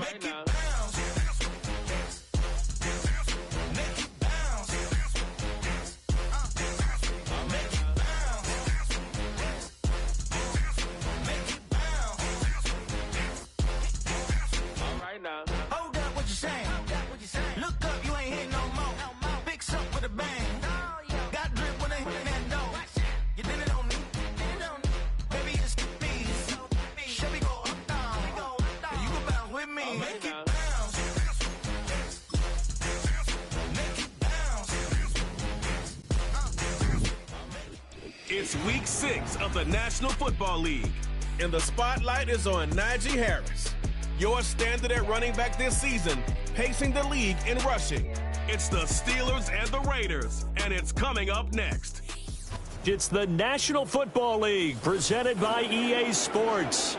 Make it hold up, what you saying? Look up, you ain't hitting no more. Fix up with a bang. Got drip when they hit that door. You did it on me. Baby, it's me. Chevy go up, down. You go bounce with me. Make it bounce. Make it bounce. It's week 6 of the National Football League, and the spotlight is on Najee Harris, your standard at running back this season, pacing the league in rushing. It's the Steelers and the Raiders, and it's coming up next. It's the National Football League, presented by EA Sports.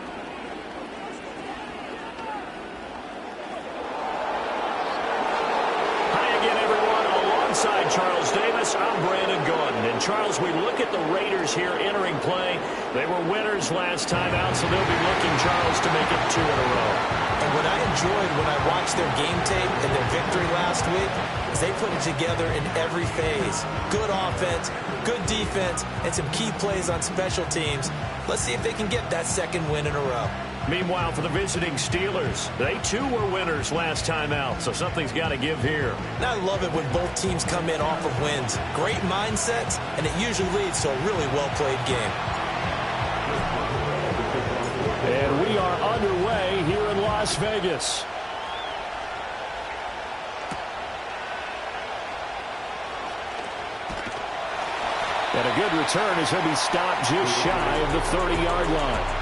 Hi again, everyone. Alongside Charles Davis, I'm Brandon Gordon. And Charles, we look at the Raiders here entering play. They were winners last time out, so they'll be looking, Charles, to make it 2 in a row. And what I enjoyed when I watched their game tape and their victory last week is they put it together in every phase. Good offense, good defense, and some key plays on special teams. Let's see if they can get that second win in a row. Meanwhile, for the visiting Steelers, they too were winners last time out, so something's got to give here. And I love it when both teams come in off of wins. Great mindsets, and it usually leads to a really well-played game. And we are underway here in Las Vegas. And a good return as he'll be stopped just shy of the 30-yard line.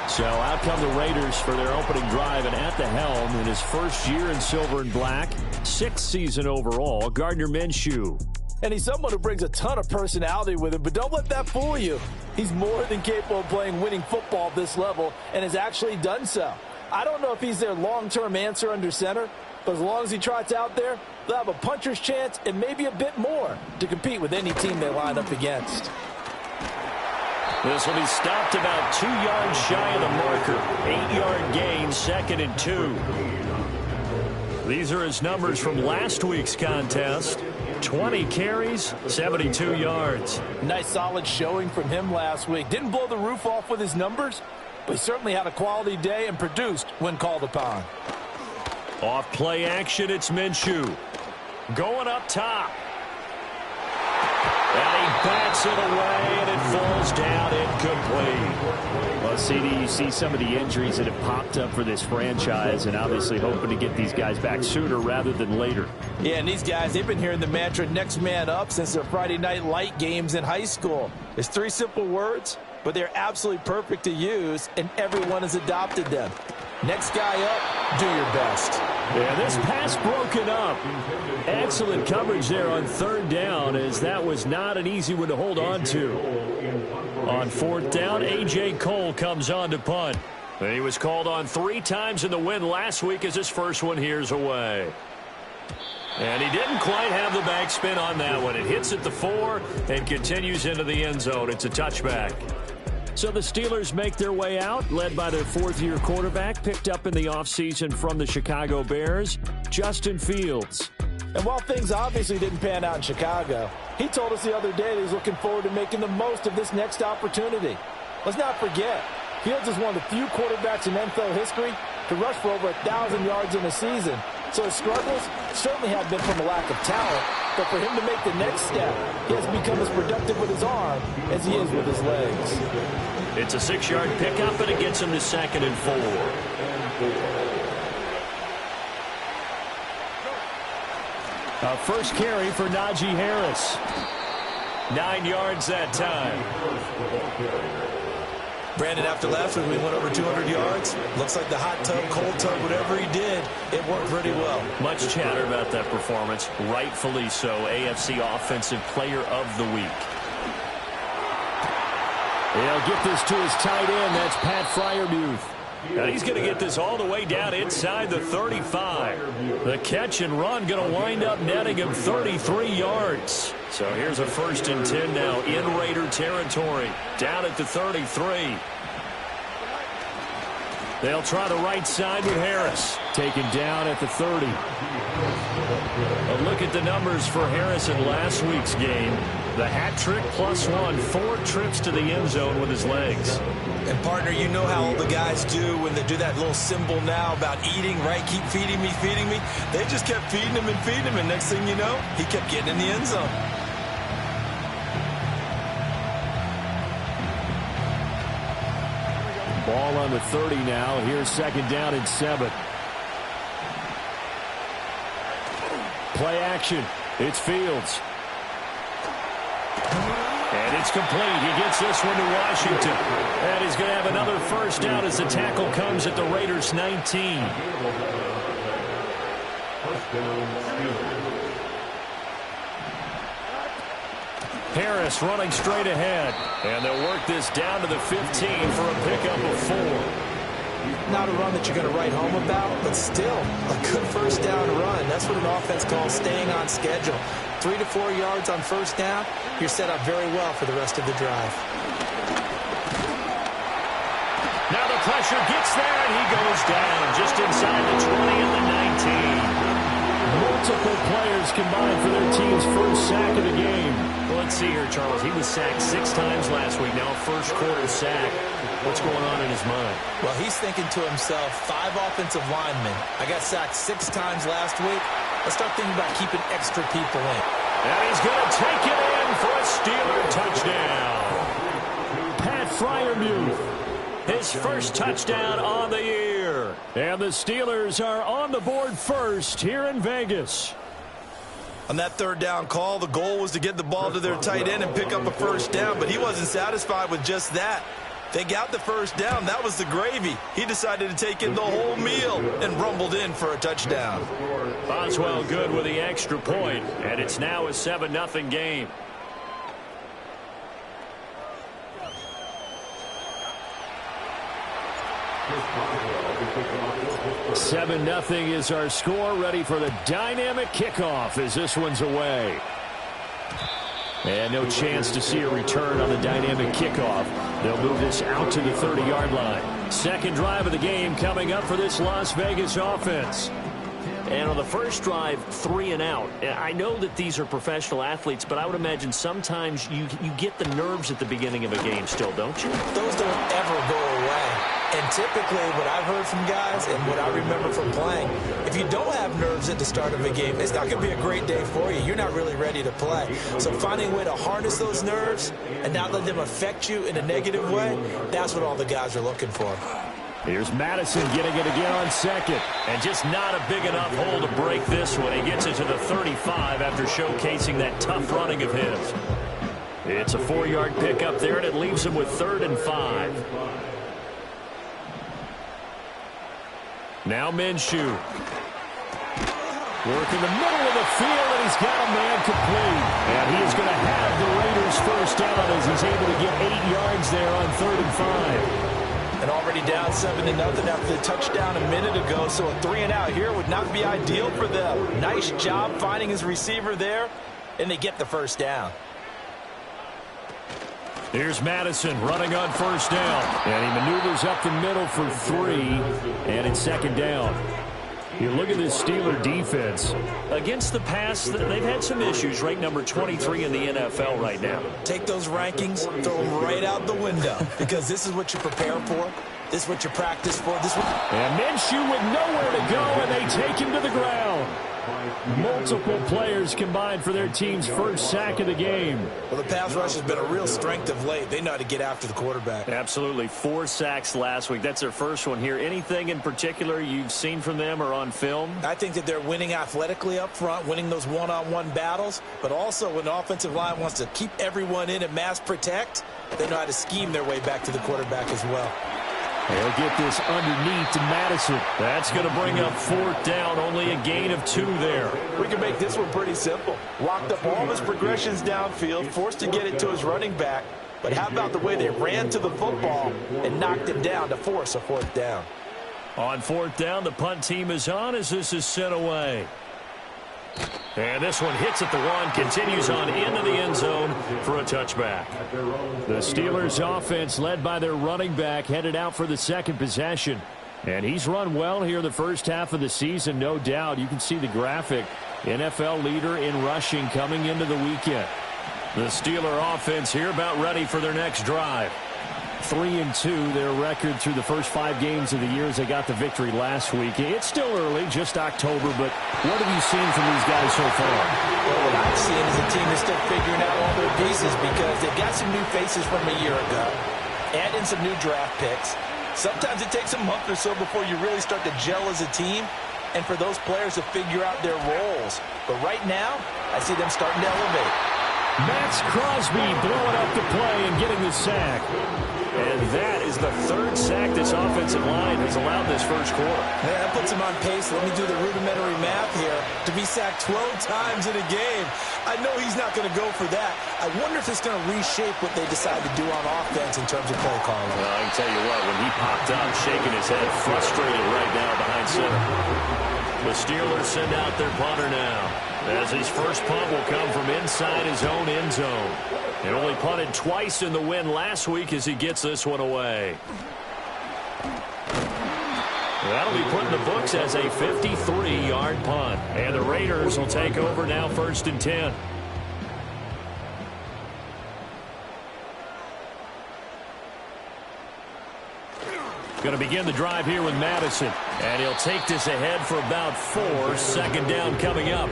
So out come the Raiders for their opening drive, and at the helm in his first year in silver and black, 6th season overall, Gardner Minshew. And he's someone who brings a ton of personality with him, but don't let that fool you. He's more than capable of playing winning football at this level and has actually done so. I don't know if he's their long-term answer under center, but as long as he trots out there, they'll have a puncher's chance and maybe a bit more to compete with any team they line up against. This will be stopped about 2 yards shy of the marker. 8-yard gain, 2nd and 2. These are his numbers from last week's contest. 20 carries, 72 yards. Nice solid showing from him last week. Didn't blow the roof off with his numbers, but he certainly had a quality day and produced when called upon. Off play action, it's Minshew. Going up top. And he bats it away, and it falls down incomplete. Well, CD, you see some of the injuries that have popped up for this franchise, and obviously hoping to get these guys back sooner rather than later. Yeah, and these guys, they've been hearing the mantra next man up since their Friday night light games in high school. It's 3 simple words, but they're absolutely perfect to use, and everyone has adopted them. Next guy up, do your best. Yeah, this pass broken up. Excellent coverage there on 3rd down, as that was not an easy one to hold on to. On 4th down, A.J. Cole comes on to punt. And he was called on 3 times in the win last week as his first one here's away. And he didn't quite have the backspin on that one. It hits at the 4 and continues into the end zone. It's a touchback. So the Steelers make their way out, led by their 4th-year quarterback, picked up in the offseason from the Chicago Bears, Justin Fields. And while things obviously didn't pan out in Chicago, he told us the other day that he's looking forward to making the most of this next opportunity. Let's not forget, Fields is one of the few quarterbacks in NFL history to rush for over 1,000 yards in a season. So his struggles certainly have been from a lack of talent, but for him to make the next step, he has become as productive with his arm as he is with his legs. It's a 6-yard pickup, and it gets him to 2nd and 4. First carry for Najee Harris. 9 yards that time. Brandon, after last week, we went over 200 yards. Looks like the hot tub, cold tub, whatever he did, it worked pretty well. Much chatter about that performance. Rightfully so. AFC Offensive Player of the Week. He'll get this to his tight end. That's Pat Freiermuth. And he's going to get this all the way down inside the 35. The catch and run going to wind up netting him 33 yards. So here's a 1st and 10 now in Raider territory. Down at the 33. They'll try the right side with Harris. Taken down at the 30. A look at the numbers for Harris in last week's game. The hat trick +1, 4 trips to the end zone with his legs. And, partner, you know how all the guys do when they do that little symbol now about eating, right? Keep feeding me, feeding me. They just kept feeding him and feeding him, and next thing you know, he kept getting in the end zone. Ball on the 30 now. Here's 2nd down and 7. Play action. It's Fields. And it's complete. He gets this one to Washington. And he's going to have another first down as the tackle comes at the Raiders' 19. Harris running straight ahead. And they'll work this down to the 15 for a pickup of 4. Not a run that you're going to write home about, but still a good first down run. That's what an offense calls staying on schedule. 3 to 4 yards on first down, you're set up very well for the rest of the drive. Now the pressure gets there, and he goes down just inside the 20 and the 19. Multiple players combined for their team's first sack of the game. Well, let's see here, Charles. He was sacked 6 times last week. Now a first quarter sack. What's going on in his mind? Well, he's thinking to himself, 5 offensive linemen. I got sacked 6 times last week. Let's start thinking about keeping extra people in. And he's going to take it in for a Steeler touchdown. Pat Freiermuth, his first touchdown on the year. And the Steelers are on the board first here in Vegas. On that 3rd down call, the goal was to get the ball to their tight end and pick up a first down, but he wasn't satisfied with just that. They got the first down. That was the gravy. He decided to take in the whole meal and rumbled in for a touchdown. Boswell good with the extra point, and it's now a 7-0 game. $7-0 is our score. Ready for the dynamic kickoff as this one's away. And no chance to see a return on the dynamic kickoff. They'll move this out to the 30-yard line. Second drive of the game coming up for this Las Vegas offense. And on the first drive, 3 and out. I know that these are professional athletes, but I would imagine sometimes you get the nerves at the beginning of a game still, don't you? Those don't ever go away. And typically what I've heard from guys and what I remember from playing, if you don't have nerves at the start of a game, it's not going to be a great day for you. You're not really ready to play. So finding a way to harness those nerves and not let them affect you in a negative way, that's what all the guys are looking for. Here's Madison getting it again on second. And just not a big enough hole to break this one. He gets it to the 35 after showcasing that tough running of his. It's a 4-yard pickup there, and it leaves him with 3rd and 5. Now Minshew. Working the middle of the field, and he's got a man complete. And he is going to have the Raiders first down as he's able to get 8 yards there on 3rd and 5. And already down 7-0 after the touchdown a minute ago, so a 3 and out here would not be ideal for them. Nice job finding his receiver there, and they get the first down. Here's Madison running on first down. And he maneuvers up the middle for 3, and it's 2nd down. You look at this Steeler defense. Against the pass, they've had some issues. Ranked number 23 in the NFL right now. Take those rankings, throw them right out the window, because this is what you prepare for. This is what you practice for. And Minshew with nowhere to go, and they take him to the ground. Multiple players combined for their team's first sack of the game. Well, the pass rush has been a real strength of late. They know how to get after the quarterback. Absolutely. 4 sacks last week. That's their first one here. Anything in particular you've seen from them or on film? I think that they're winning athletically up front, winning those one-on-one battles, but also when the offensive line wants to keep everyone in and mass protect, they know how to scheme their way back to the quarterback as well. They'll get this underneath to Madison. That's going to bring up 4th down. Only a gain of 2 there. We can make this one pretty simple. Locked up all of his progressions downfield, forced to get it to his running back. But how about the way they ran to the football and knocked him down to force a 4th down? On 4th down, the punt team is on as this is sent away. And this one hits at the 1, continues on into the end zone for a touchback. The Steelers offense led by their running back headed out for the second possession. And he's run well here the first half of the season, no doubt. You can see the graphic. NFL leader in rushing coming into the weekend. The Steeler offense here about ready for their next drive. 3-2, their record through the first 5 games of the year as they got the victory last week. It's still early, just October, but what have you seen from these guys so far? Well, what I've seen is a team that's still figuring out all their pieces because they've got some new faces from a year ago, add in some new draft picks. Sometimes it takes a month or so before you really start to gel as a team and for those players to figure out their roles. But right now, I see them starting to elevate. Max Crosby blowing up the play and getting the sack. And that is the 3rd sack this offensive line has allowed this first quarter. Yeah, that puts him on pace. Let me do the rudimentary math here. To be sacked 12 times in a game, I know he's not going to go for that. I wonder if it's going to reshape what they decide to do on offense in terms of play calling. Well, I can tell you what, when he popped up, shaking his head, frustrated right now behind center. The Steelers send out their punter now, as his first punt will come from inside his own end zone. He only punted twice in the win last week as he gets this one away. That'll be put in the books as a 53-yard punt. And the Raiders will take over now 1st and 10. Going to begin the drive here with Madison. And he'll take this ahead for about 4. 2nd down coming up.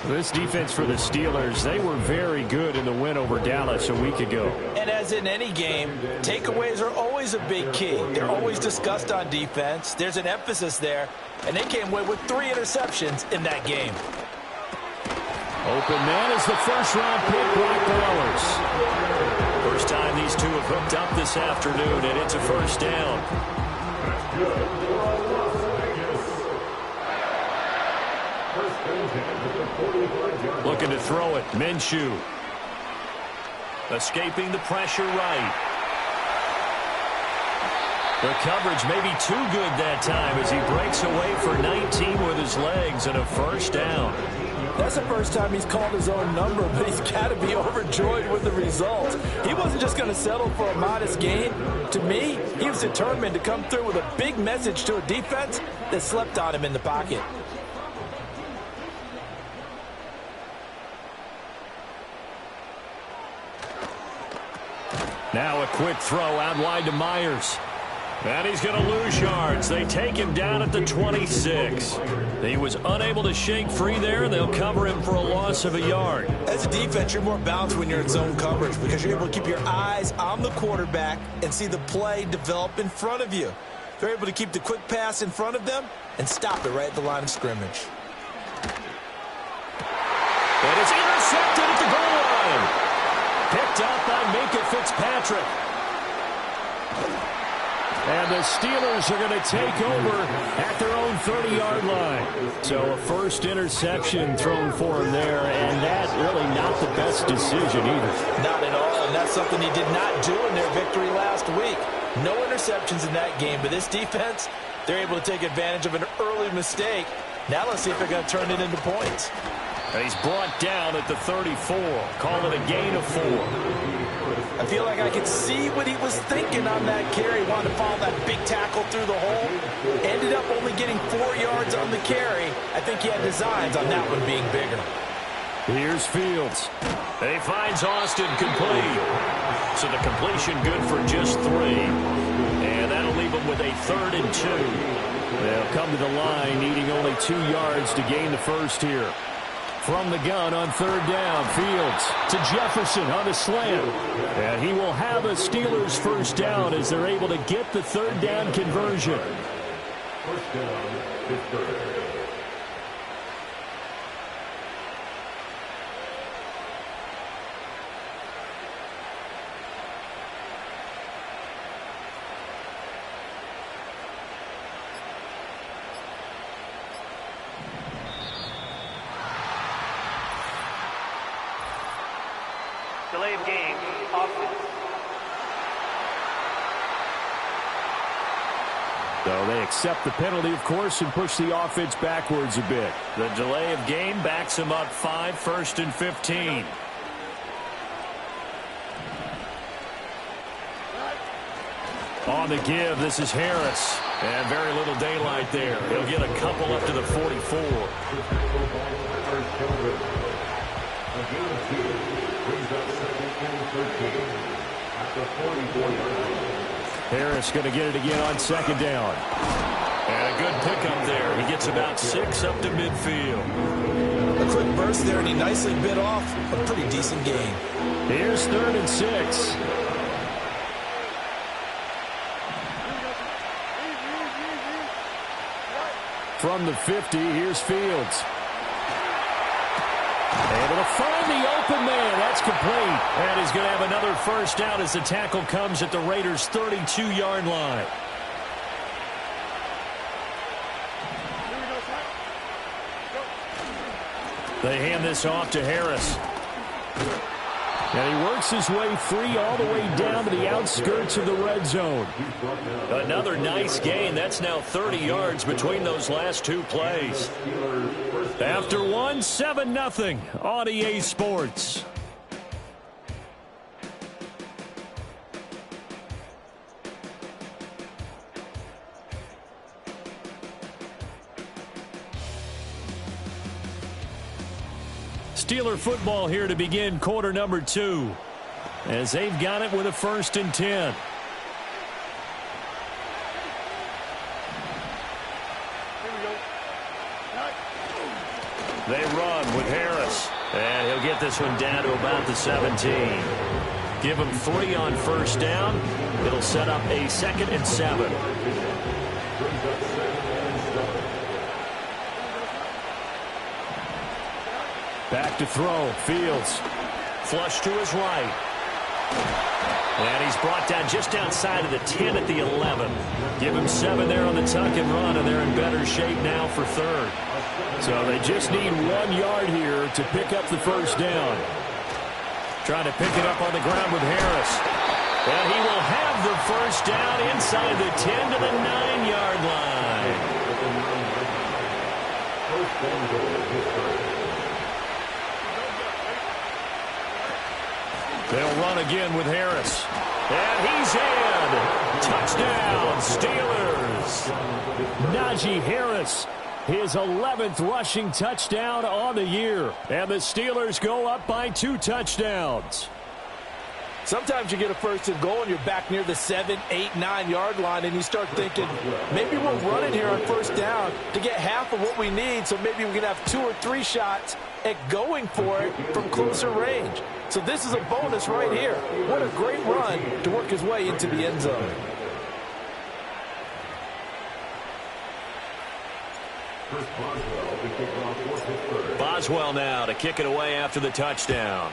This defense for the Steelers, they were very good in the win over Dallas a week ago. And as in any game, takeaways are always a big key. They're always discussed on defense. There's an emphasis there. And they came away with 3 interceptions in that game. Open man is the first-round pick, Brock Bowers. First time these two have hooked up this afternoon, and it's a 1st down. Looking to throw it. Minshew. Escaping the pressure right. The coverage may be too good that time as he breaks away for 19 with his legs and a 1st down. That's the first time he's called his own number, but he's got to be overjoyed with the result. He wasn't just going to settle for a modest gain. To me, he was determined to come through with a big message to a defense that slept on him in the pocket. Now a quick throw out wide to Myers. And he's going to lose yards. They take him down at the 26. He was unable to shake free there, and they'll cover him for a loss of a yard. As a defense, you're more balanced when you're in zone coverage because you're able to keep your eyes on the quarterback and see the play develop in front of you. They're able to keep the quick pass in front of them and stop it right at the line of scrimmage. And it's intercepted at the goal line. Picked up by Minkah Fitzpatrick. And the Steelers are going to take over at their own 30-yard line. So a first interception thrown for him there, and that really not the best decision either. Not at all, and that's something he did not do in their victory last week. No interceptions in that game, but this defense, they're able to take advantage of an early mistake. Now let's see if they're going to turn it into points. And he's brought down at the 34. Call it a gain of 4. I feel like I could see what he was thinking on that carry. Wanted to follow that big tackle through the hole. Ended up only getting 4 yards on the carry. I think he had designs on that one being bigger. Here's Fields. And he finds Austin complete. So the completion good for just 3. And that'll leave him with a 3rd and 2. They'll come to the line needing only 2 yards to gain the first here. From the gun on 3rd down, Fields to Jefferson on the slant. And he will have a Steelers first down as they're able to get the 3rd down conversion. First down, Pittsburgh. Delay of game, offense. So they accept the penalty, of course, and push the offense backwards a bit. The delay of game backs them up 5, 1st and 15. On the give, this is Harris. And very little daylight there. He'll get a couple up to the 44. Harris going to get it again on second down. And a good pickup there. He gets about 6 up to midfield. A quick burst there, and he nicely bit off a pretty decent gain. Here's 3rd and 6. From the 50, here's Fields. Able to find the open man. That's complete. And he's going to have another first down as the tackle comes at the Raiders' 32-yard line. They hand this off to Harris. And he works his way free all the way down to the outskirts of the red zone. Another nice gain. That's now 30 yards between those last 2 plays. After one, 7-0 on EA Sports. Steeler football here to begin quarter number 2 as they've got it with a 1st and 10. They run with Harris, and he'll get this one down to about the 17. Give him 3 on first down. It'll set up a 2nd and 7. Back to throw. Fields. Flush to his right. And he's brought down just outside of the 10 at the 11. Give him 7 there on the tuck and run, and they're in better shape now for 3rd. So they just need 1 yard here to pick up the first down. Trying to pick it up on the ground with Harris. And he will have the first down inside the 10 to the 9-yard line. They'll run again with Harris. And he's in. Touchdown, Steelers. Najee Harris, his 11th rushing touchdown on the year. And the Steelers go up by 2 touchdowns. Sometimes you get a 1st and goal and you're back near the 7, 8, 9-yard line, and you start thinking, maybe we'll run it here on first down to get half of what we need, so maybe we can have 2 or 3 shots at going for it from closer range. So this is a bonus right here. What a great run to work his way into the end zone. Boswell now to kick it away after the touchdown.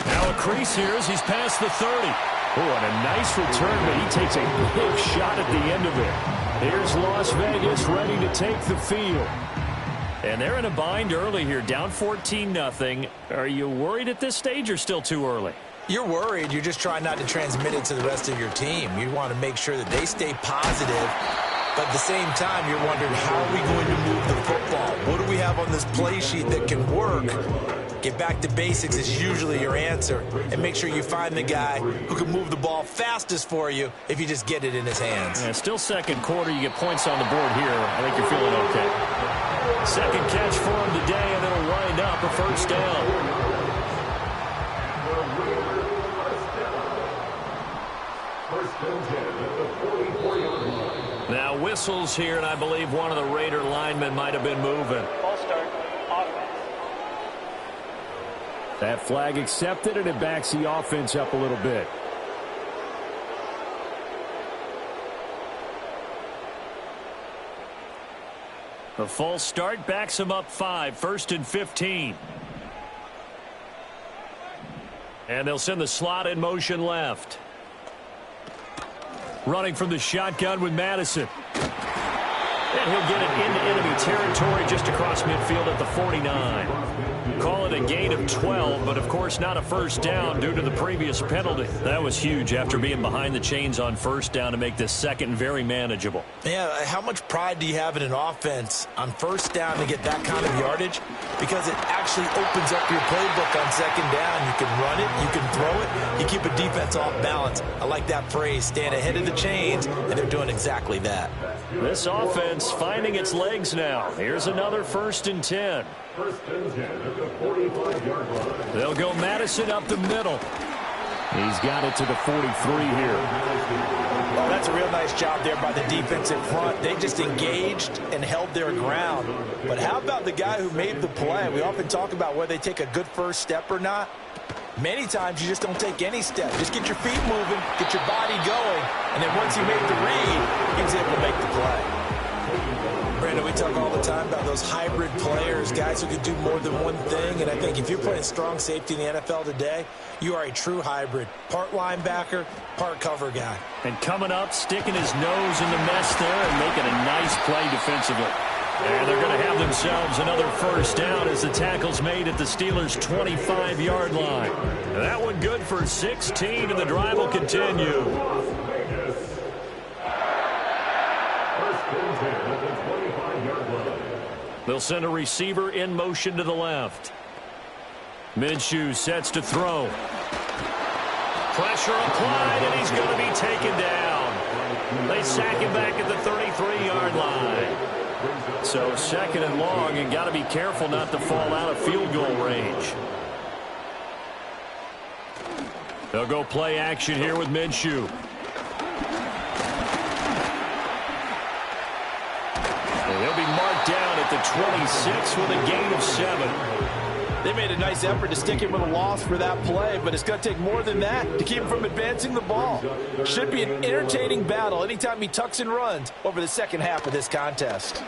Now a crease here as he's past the 30. Oh, and a nice return, but he takes a big shot at the end of it. Here's Las Vegas ready to take the field. And they're in a bind early here, down 14-0. Are you worried at this stage or still too early? You're worried. You're just trying not to transmit it to the rest of your team. You want to make sure that they stay positive. But at the same time, you're wondering, how are we going to move the football? What do we have on this play sheet that can work? Get back to basics is usually your answer. And make sure you find the guy who can move the ball fastest for you if you just get it in his hands. Yeah, still second quarter. You get points on the board here. I think you're feeling okay. Second catch for him today, and it'll wind up a first down. Now whistles here, and I believe one of the Raider linemen might have been moving. False start, offense. That flag accepted, and it backs the offense up a little bit. The false start backs him up 5, 1st and 15. And they'll send the slot in motion left. Running from the shotgun with Madison. And he'll get it into enemy territory just across midfield at the 49. Call it a gain of 12, but of course not a first down due to the previous penalty. That was huge after being behind the chains on first down to make this second very manageable. Yeah, how much pride do you have in an offense on first down to get that kind of yardage? Because it actually opens up your playbook on second down. You can run it, you can throw it, you keep a defense off balance. I like that phrase, stand ahead of the chains, and they're doing exactly that. This offense finding its legs now. Here's another 1st and 10. First and 10 at the 45-yard line. They'll go Madison up the middle. He's got it to the 43 here. Well, that's a real nice job there by the defensive front. They just engaged and held their ground. But how about the guy who made the play? We often talk about whether they take a good first step or not. Many times you just don't take any step. Just get your feet moving, get your body going, and then once he made the read, he was able to make the play. Brandon, we talk all the time about those hybrid players, guys who can do more than one thing, and I think if you're playing strong safety in the NFL today, you are a true hybrid. Part linebacker, part cover guy. And coming up, sticking his nose in the mess there and making a nice play defensively. And they're going to have themselves another first down as the tackle's made at the Steelers' 25-yard line. And that one good for 16, and the drive will continue. They'll send a receiver in motion to the left. Minshew sets to throw. Pressure applied, and he's going to be taken down. They sack him back at the 33-yard line. So 2nd and long, and got to be careful not to fall out of field goal range. They'll go play action here with Minshew. And he'll be marked down at the 26 with a gain of 7. They made a nice effort to stick him with a loss for that play, but it's going to take more than that to keep him from advancing the ball. Should be an entertaining battle anytime he tucks and runs over the second half of this contest.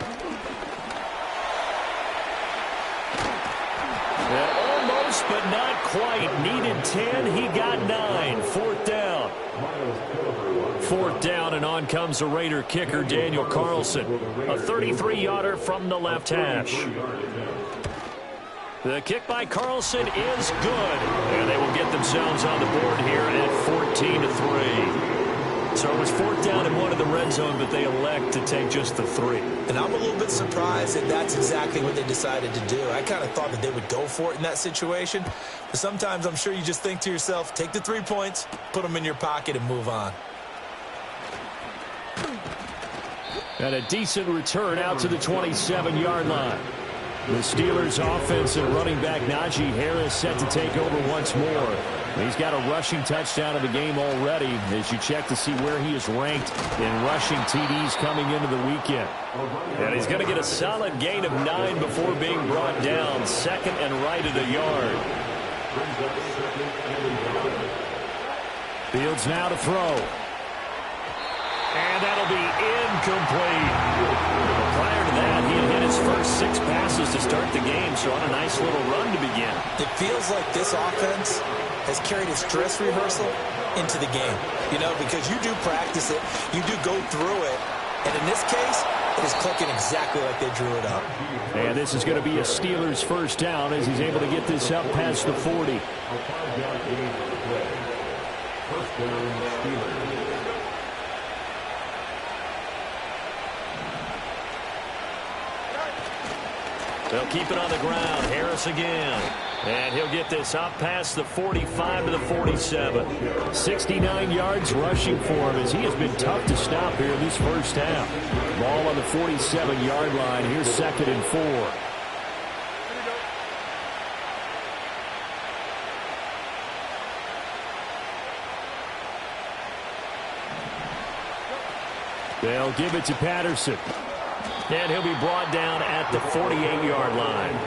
Almost, but not quite. Needed 10. He got 9. 4th down. 4th down, and on comes the Raider kicker, Daniel Carlson. A 33-yarder from the left hash. The kick by Carlson is good, and they will get themselves on the board here at 14-3. So it was 4th down and 1 in the red zone, but they elect to take just the 3. And I'm a little bit surprised that that's exactly what they decided to do. I kind of thought that they would go for it in that situation. But sometimes I'm sure you just think to yourself, take the 3 points, put them in your pocket, and move on. And a decent return out to the 27-yard line. The Steelers' offense and running back Najee Harris set to take over once more. He's got a rushing touchdown of the game already as you check to see where he is ranked in rushing TDs coming into the weekend. And he's going to get a solid gain of 9 before being brought down, 2nd and right at a yard. Fields now to throw. And that'll be incomplete. Prior to that, he had hit his first 6 passes to start the game, so on a nice little run to begin. It feels like this offense has carried its dress rehearsal into the game. You know, because you do practice it, you do go through it, and in this case, it is clicking exactly like they drew it up. And this is going to be a Steelers first down as he's able to get this up past the 40. First down, Steelers. They'll keep it on the ground. Harris again. And he'll get this up past the 45 to the 47. 69 yards rushing for him as he has been tough to stop here in this first half. Ball on the 47-yard line. Here's 2nd and 4. They'll give it to Patterson. And he'll be brought down at the 48-yard line.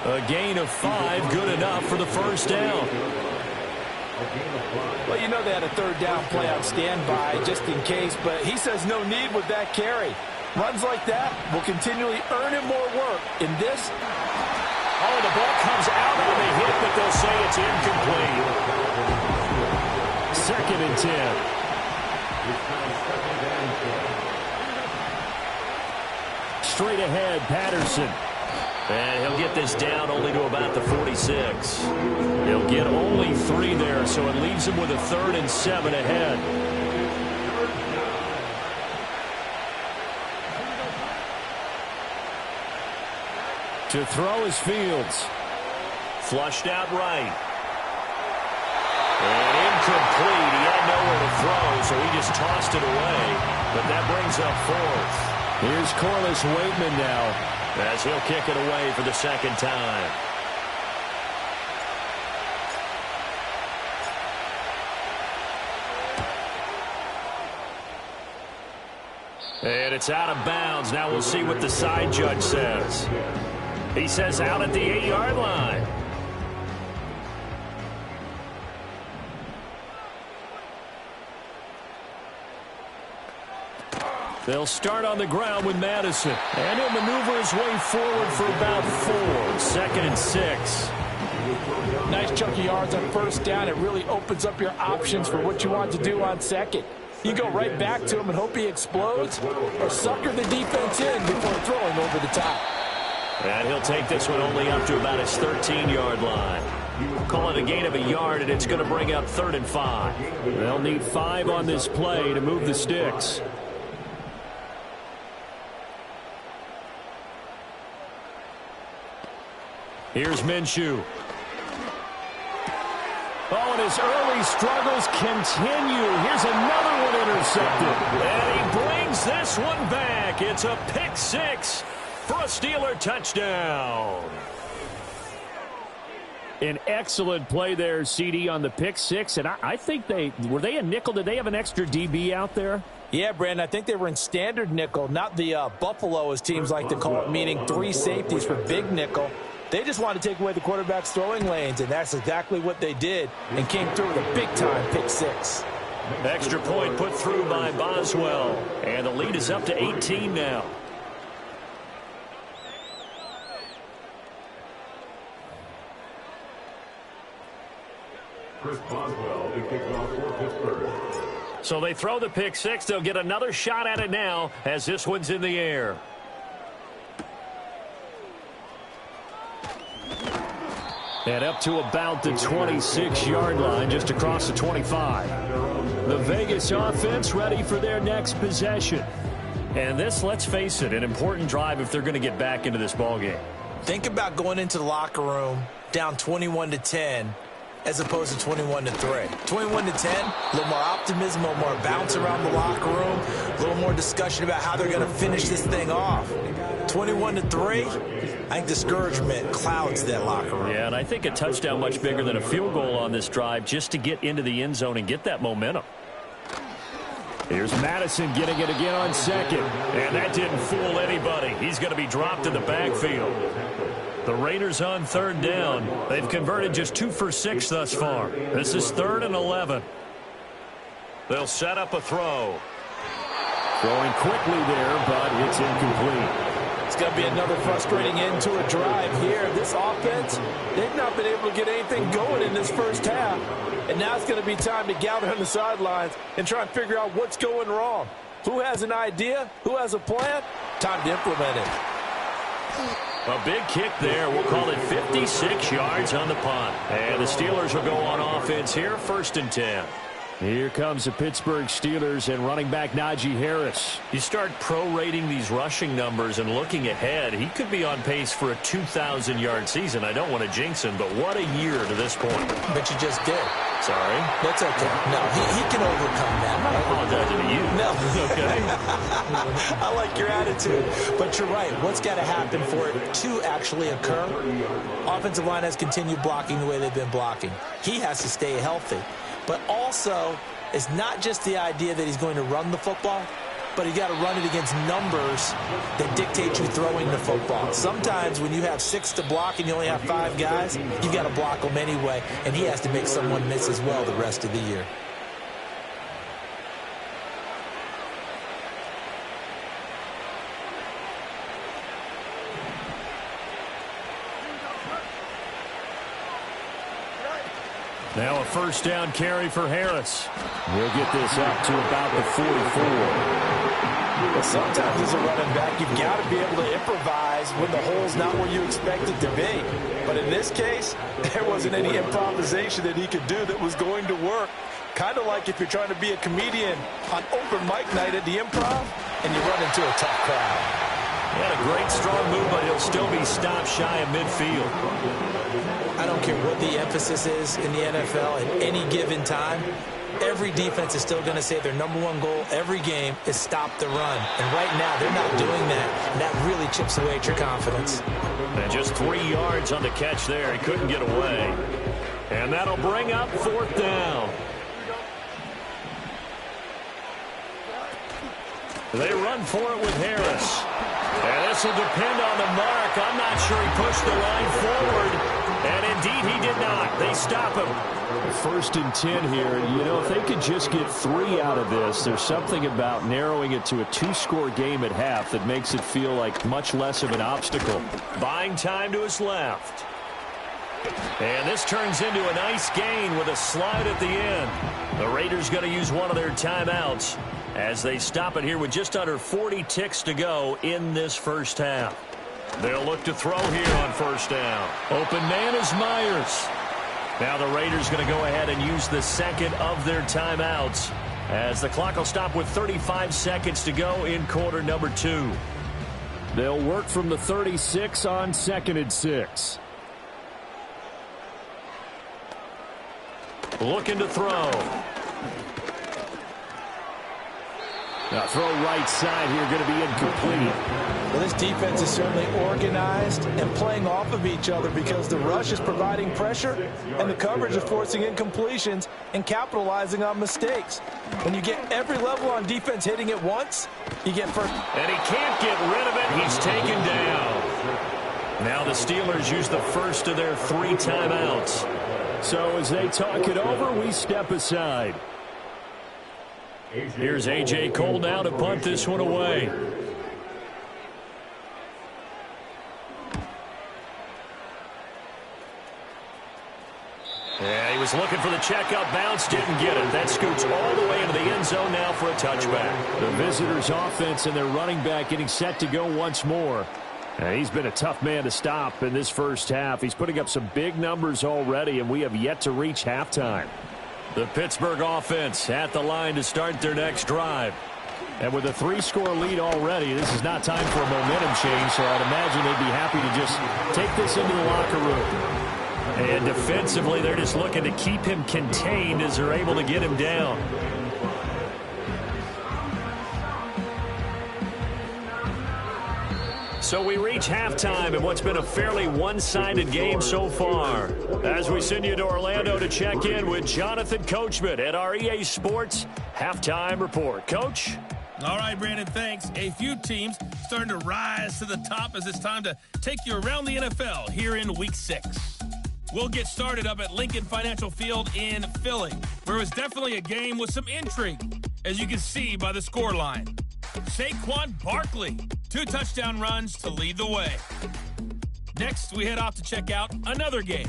A gain of 5, good enough for the first down. Well, you know they had a 3rd down play on standby just in case, but he says no need with that carry. Runs like that will continually earn him more work. In this, the ball comes out on the hit, but they'll say it's incomplete. 2nd and 10. Straight ahead, Patterson. And he'll get this down only to about the 46. He'll get only 3 there, so it leaves him with a 3rd and 7 ahead. To throw is Fields. Flushed out right. And incomplete. He had nowhere to throw, so he just tossed it away. But that brings up 4th. Here's Corliss Waitman now, as he'll kick it away for the 2nd time. And it's out of bounds. Now we'll see what the side judge says. He says out at the 8-yard line. They'll start on the ground with Madison. And he'll maneuver his way forward for about 4. 2nd and 6. Nice chunky yards on 1st down. It really opens up your options for what you want to do on 2nd. You go right back to him and hope he explodes, or sucker the defense in before throwing over the top. And he'll take this one only up to about his 13-yard line. Call it a gain of a yard, and it's going to bring up 3rd and 5. They'll need 5 on this play to move the sticks. Here's Minshew. Oh, and his early struggles continue. Here's another one intercepted. And he brings this one back. It's a pick 6 for a Steeler touchdown. An excellent play there, CD, on the pick 6. And I think were they a nickel? Did they have an extra DB out there? Yeah, Brandon, I think they were in standard nickel, not the Buffalo, as teams like to call it, meaning 3 safeties for big nickel. They just wanted to take away the quarterback's throwing lanes, and that's exactly what they did, and came through with a big-time pick 6. Extra point put through by Boswell, and the lead is up to 18 now. Chris Boswell to kick off for Pittsburgh. So they throw the pick 6. They'll get another shot at it now as this one's in the air. And up to about the 26-yard line, just across the 25. The Vegas offense ready for their next possession. And this, let's face it, an important drive if they're going to get back into this ballgame. Think about going into the locker room down 21-10 as opposed to 21-3. 21-10, a little more optimism, a little more bounce around the locker room, a little more discussion about how they're going to finish this thing off. 21-3, I think discouragement clouds that locker room. Yeah, and I think a touchdown much bigger than a field goal on this drive just to get into the end zone and get that momentum. Here's Madison getting it again on 2nd. And that didn't fool anybody. He's going to be dropped in the backfield. The Raiders on 3rd down. They've converted just 2 for 6 thus far. This is 3rd and 11. They'll set up a throw. Throwing quickly there, but it's incomplete. It's going to be another frustrating end to a drive here. This offense, they've not been able to get anything going in this first half. And now it's going to be time to gather on the sidelines and try and figure out what's going wrong. Who has an idea? Who has a plan? Time to implement it. A big kick there. We'll call it 56 yards on the punt. And the Steelers will go on offense here, 1st and 10. Here comes the Pittsburgh Steelers and running back Najee Harris. You start prorating these rushing numbers and looking ahead, he could be on pace for a 2,000-yard season. I don't want to jinx him, but what a year to this point. But you just did. Sorry? That's okay. No, he can overcome that. I'm not apologizing to you. No. Okay. I like your attitude. But you're right. What's got to happen for it to actually occur? Offensive line has continued blocking the way they've been blocking. He has to stay healthy. But also, it's not just the idea that he's going to run the football, but you got to run it against numbers that dictate you throwing the football. Sometimes when you have 6 to block and you only have 5 guys, you got to block them anyway, and he has to make someone miss as well the rest of the year. Now a 1st down carry for Harris. He'll get this up to about the 44. Well, sometimes as a running back, you've got to be able to improvise when the hole's not where you expect it to be. But in this case, there wasn't any improvisation that he could do that was going to work. Kind of like if you're trying to be a comedian on open mic night at the Improv and you run into a tough crowd. He had a great strong move, but he'll still be stopped shy of midfield. I don't care what the emphasis is in the NFL at any given time. Every defense is still going to say their #1 goal every game is stop the run. And right now, they're not doing that. And that really chips away at your confidence. And just 3 yards on the catch there. He couldn't get away. And that'll bring up 4th down. They run for it with Harris. And this will depend on the mark. I'm not sure he pushed the line forward. And indeed, he did not. They stop him. 1st and 10 here. You know, if they could just get 3 out of this, there's something about narrowing it to a 2-score game at half that makes it feel like much less of an obstacle. Buying time to his left. And this turns into a nice gain with a slide at the end. The Raiders going to use one of their timeouts as they stop it here with just under 40 ticks to go in this first half. They'll look to throw here on 1st down. Open man is Myers. Now the Raiders going to go ahead and use the second of their timeouts as the clock will stop with 35 seconds to go in quarter number 2. They'll work from the 36 on 2nd and 6. Looking to throw. Now throw right side here, going to be incomplete. Well, this defense is certainly organized and playing off of each other because the rush is providing pressure and the coverage is forcing incompletions and capitalizing on mistakes. When you get every level on defense hitting it once, you get first. And he can't get rid of it. He's taken down. Now the Steelers use the first of their 3 timeouts. So as they talk it over, we step aside. Here's A.J. Cole now to punt this one away. Yeah, he was looking for the checkup bounce, didn't get it. That scoots all the way into the end zone now for a touchback. The visitors' offense and their running back getting set to go once more. He's been a tough man to stop in this first half. He's putting up some big numbers already, and we have yet to reach halftime. The Pittsburgh offense at the line to start their next drive. And with a 3-score lead already, this is not time for a momentum change, so I'd imagine they'd be happy to just take this into the locker room. And defensively, they're just looking to keep him contained as they're able to get him down. So we reach halftime in what's been a fairly one-sided game so far. As we send you to Orlando to check in with Jonathan Coachman at our EA Sports Halftime Report. Coach? All right, Brandon, thanks. A few teams starting to rise to the top as it's time to take you around the NFL here in Week 6. We'll get started up at Lincoln Financial Field in Philly, where it was definitely a game with some intrigue, as you can see by the scoreline. Saquon Barkley, 2 touchdown runs to lead the way. Next, we head off to check out another game.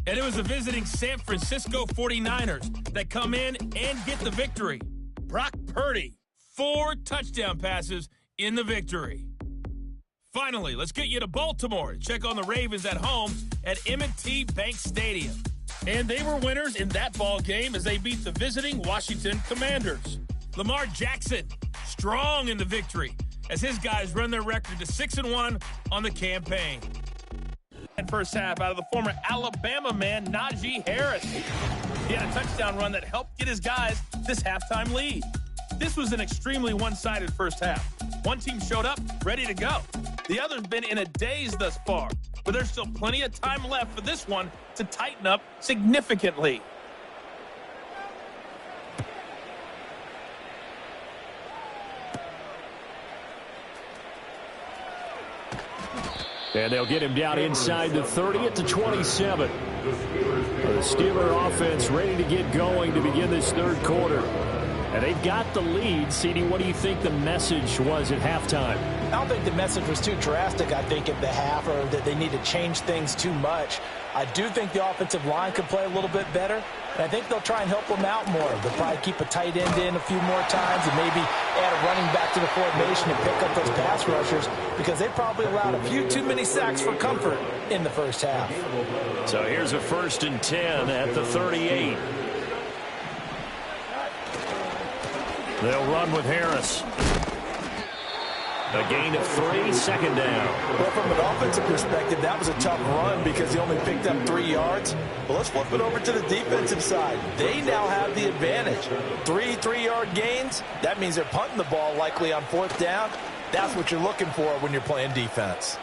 And it was the visiting San Francisco 49ers that come in and get the victory. Brock Purdy, 4 touchdown passes in the victory. Finally, let's get you to Baltimore to check on the Ravens at home at M&T Bank Stadium. And they were winners in that ball game as they beat the visiting Washington Commanders. Lamar Jackson, strong in the victory as his guys run their record to 6-1 on the campaign. And first half out of the former Alabama man, Najee Harris. He had a touchdown run that helped get his guys this halftime lead. This was an extremely one-sided first half. One team showed up ready to go. The other's been in a daze thus far, but there's still plenty of time left for this one to tighten up significantly. And they'll get him down inside the 30 at the 27. The Steeler offense ready to get going to begin this third quarter. And they've got the lead. CD, what do you think the message was at halftime? I don't think the message was too drastic, I think, at the half, or that they need to change things too much. I do think the offensive line could play a little bit better, and I think they'll try and help them out more. They'll probably keep a tight end in a few more times and maybe add a running back to the formation and pick up those pass rushers because they probably allowed a few too many sacks for comfort in the first half. So here's a 1st and 10 at the 38. They'll run with Harris. A gain of 3, 2nd down. Well, from an offensive perspective, that was a tough run because he only picked up 3 yards. But let's flip it over to the defensive side. They now have the advantage. 3 3-yard gains. That means they're punting the ball likely on 4th down. That's what you're looking for when you're playing defense.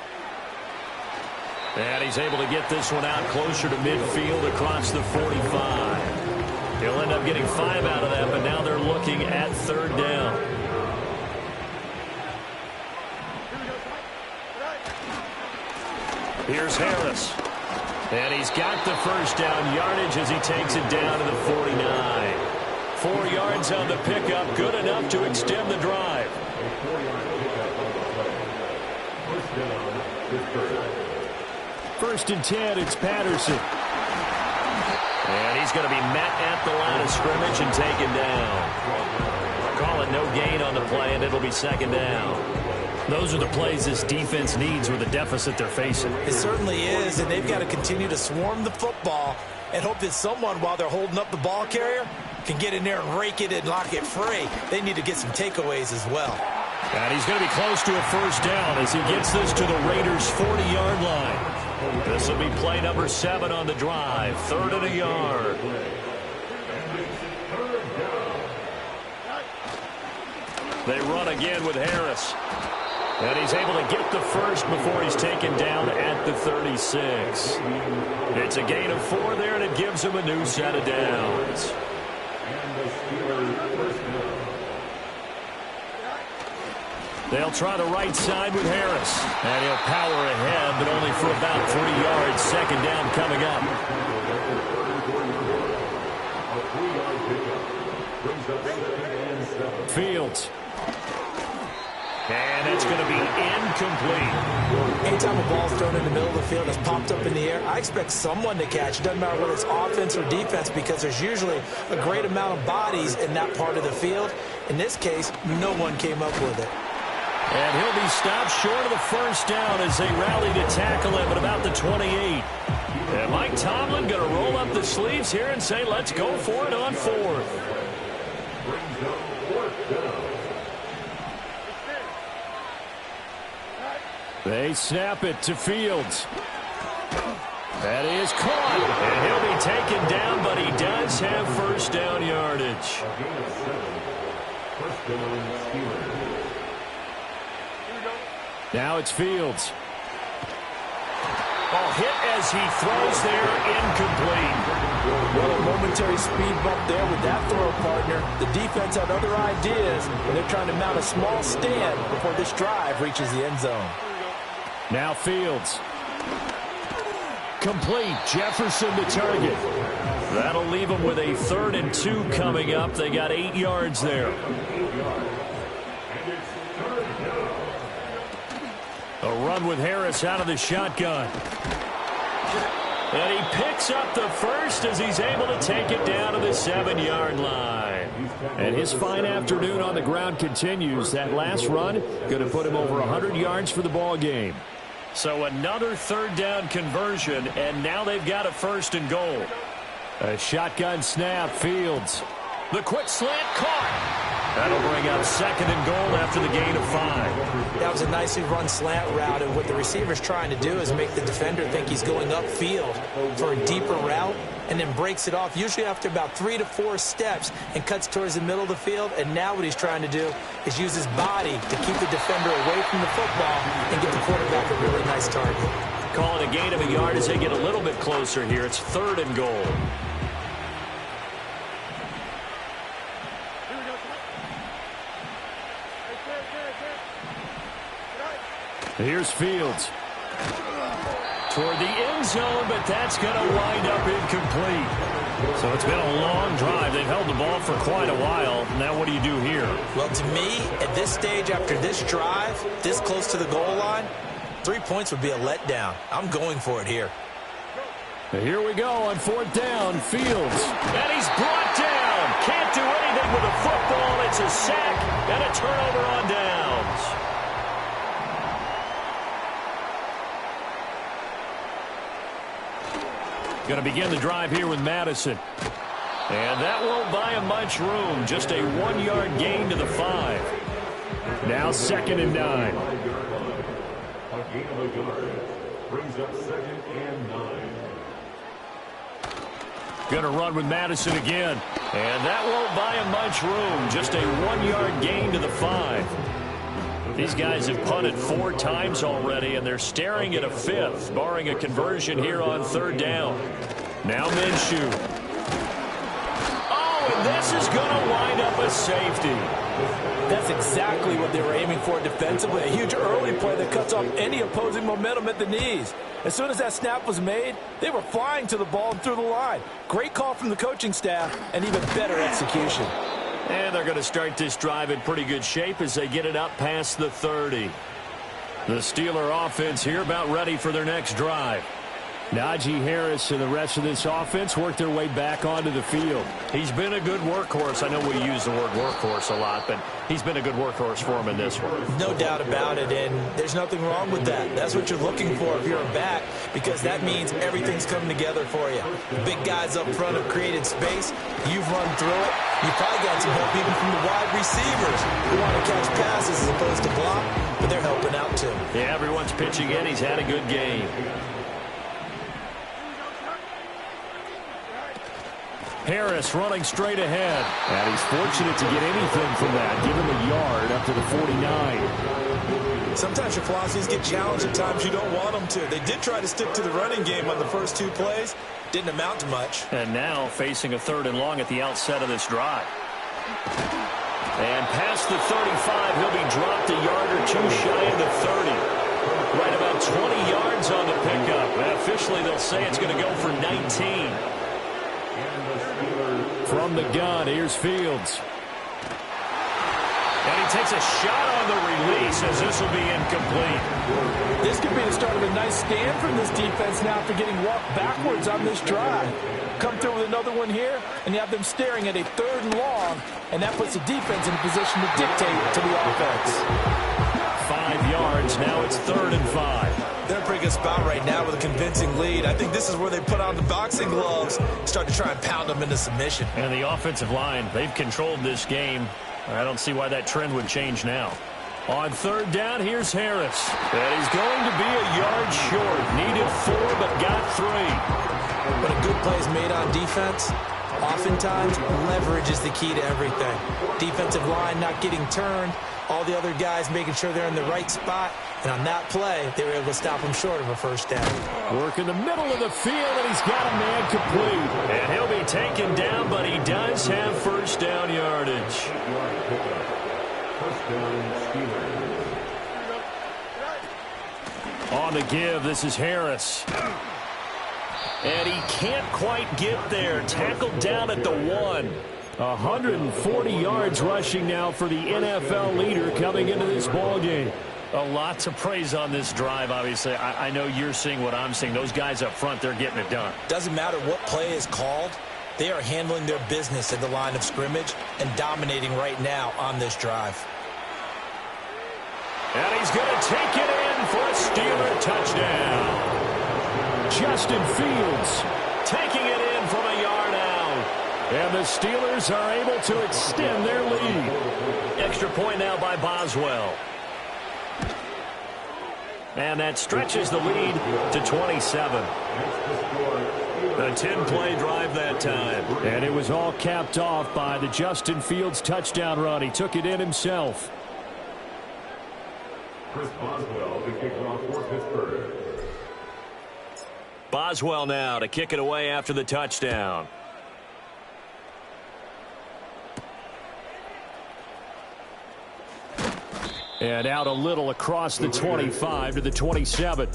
And he's able to get this one out closer to midfield across the 45. He'll end up getting 5 out of that, but now they're looking at 3rd down. Here's Harris. And he's got the 1st down yardage as he takes it down to the 49. 4 yards on the pickup, good enough to extend the drive. 1st and 10, it's Patterson. And he's going to be met at the line of scrimmage and taken down. Call it no gain on the play, and it'll be 2nd down. Those are the plays this defense needs with the deficit they're facing. It certainly is, and they've got to continue to swarm the football and hope that someone, while they're holding up the ball carrier, can get in there and rake it and lock it free. They need to get some takeaways as well. And he's going to be close to a 1st down as he gets this to the Raiders' 40-yard line. This will be play number 7 on the drive. 3rd and a yard. They run again with Harris. And he's able to get the 1st before he's taken down at the 36. It's a gain of 4 there, and it gives him a new set of downs. They'll try the right side with Harris. And he'll power ahead, but only for about 3 yards. 2nd down coming up. Fields. And it's going to be incomplete. Anytime a ball's thrown in the middle of the field, it's popped up in the air, I expect someone to catch. It doesn't matter whether it's offense or defense because there's usually a great amount of bodies in that part of the field. In this case, no one came up with it. And he'll be stopped short of the 1st down as they rally to tackle him at about the 28. And Mike Tomlin going to roll up the sleeves here and say, let's go for it on 4th. They snap it to Fields. That is caught. And he'll be taken down, but he does have 1st down yardage. Now it's Fields. Ball hit as he throws there, incomplete. Well, a momentary speed bump there with that throw, partner. The defense had other ideas, and they're trying to mount a small stand before this drive reaches the end zone. Now Fields. Complete. Jefferson to target. That'll leave them with a 3rd and 2 coming up. They got 8 yards there. A run with Harris out of the shotgun. And he picks up the 1st as he's able to take it down to the 7-yard line. And his fine afternoon on the ground continues. That last run going to put him over 100 yards for the ball game. So another 3rd down conversion, and now they've got a 1st and goal. A shotgun snap, Fields. The quick slant caught. That'll bring up 2nd and goal after the gain of 5. That was a nicely run slant route, and what the receiver's trying to do is make the defender think he's going upfield for a deeper route, and then breaks it off, usually after about 3 to 4 steps, and cuts towards the middle of the field. And now what he's trying to do is use his body to keep the defender away from the football and get the quarterback a really nice target. Call it a gain of a yard as they get a little bit closer here. It's 3rd and goal. Here's Fields. Toward the end zone, but that's going to wind up incomplete. So it's been a long drive. They've held the ball for quite a while. Now what do you do here? Well, to me, at this stage, after this drive, this close to the goal line, 3 points would be a letdown. I'm going for it here. Here we go on 4th down. Fields. And he's brought down. Can't do anything with a football. It's a sack and a turnover on down. Going to begin the drive here with Madison. And that won't buy him much room. Just a 1-yard gain to the 5. Now 2nd and 9. A gain of a yard brings up 2nd and 9. Going to run with Madison again. And that won't buy him much room. Just a 1-yard gain to the 5. These guys have punted 4 times already, and they're staring at a 5th, barring a conversion here on 3rd down. Now Minshew. Oh, and this is going to wind up a safety. That's exactly what they were aiming for defensively. A huge early play that cuts off any opposing momentum at the knees. As soon as that snap was made, they were flying to the ball and through the line. Great call from the coaching staff and even better execution. And they're going to start this drive in pretty good shape as they get it up past the 30. The Steeler offense here about ready for their next drive. Najee Harris and the rest of this offense work their way back onto the field. He's been a good workhorse. I know we use the word workhorse a lot, but he's been a good workhorse for him in this one. No doubt about it, and there's nothing wrong with that. That's what you're looking for if you're a back, because that means everything's coming together for you. The big guys up front have created space. You've run through it. You've probably got some help even from the wide receivers who want to catch passes as opposed to block, but they're helping out too. Yeah, everyone's pitching in. He's had a good game. Harris running straight ahead. And he's fortunate to get anything from that. Give him a yard up to the 49. Sometimes your philosophies get challenged at times you don't want them to. They did try to stick to the running game on the first 2 plays. Didn't amount to much. And now facing a 3rd and long at the outset of this drive. And past the 35, he'll be dropped a yard or 2 shy of the 30. Right about 20 yards on the pickup. And officially, they'll say it's going to go for 19. From the gun, here's Fields. And he takes a shot on the release as this will be incomplete. This could be the start of a nice stand from this defense now after getting walked backwards on this drive. Come through with another one here, and you have them staring at a 3rd and long, and that puts the defense in a position to dictate to the offense. 5 yards, now it's 3rd and 5. They're in a pretty good spot right now with a convincing lead. I think this is where they put on the boxing gloves, start to try and pound them into submission. And the offensive line, they've controlled this game. I don't see why that trend would change now. On 3rd down, here's Harris. And he's going to be a yard short. Needed 4, but got 3. When a good play is made on defense, oftentimes leverage is the key to everything. Defensive line not getting turned, all the other guys making sure they're in the right spot. And on that play, they were able to stop him short of a 1st down. Work in the middle of the field, and he's got a man complete. And he'll be taken down, but he does have 1st down yardage. On the give, this is Harris. And he can't quite get there. Tackled down at the 1. 140 yards rushing now for the NFL leader coming into this ballgame. A lot to praise on this drive, obviously. I know you're seeing what I'm seeing. Those guys up front, they're getting it done. Doesn't matter what play is called. They are handling their business at the line of scrimmage and dominating right now on this drive. And he's going to take it in for a Steeler touchdown. Justin Fields taking it in from a yard out. And the Steelers are able to extend their lead. Extra point now by Boswell. And that stretches the lead to 27. A 10-play drive that time. And it was all capped off by the Justin Fields touchdown run. He took it in himself. Chris Boswell to kick off for Pittsburgh. Boswell now to kick it away after the touchdown. And out a little across the 25 to the 27.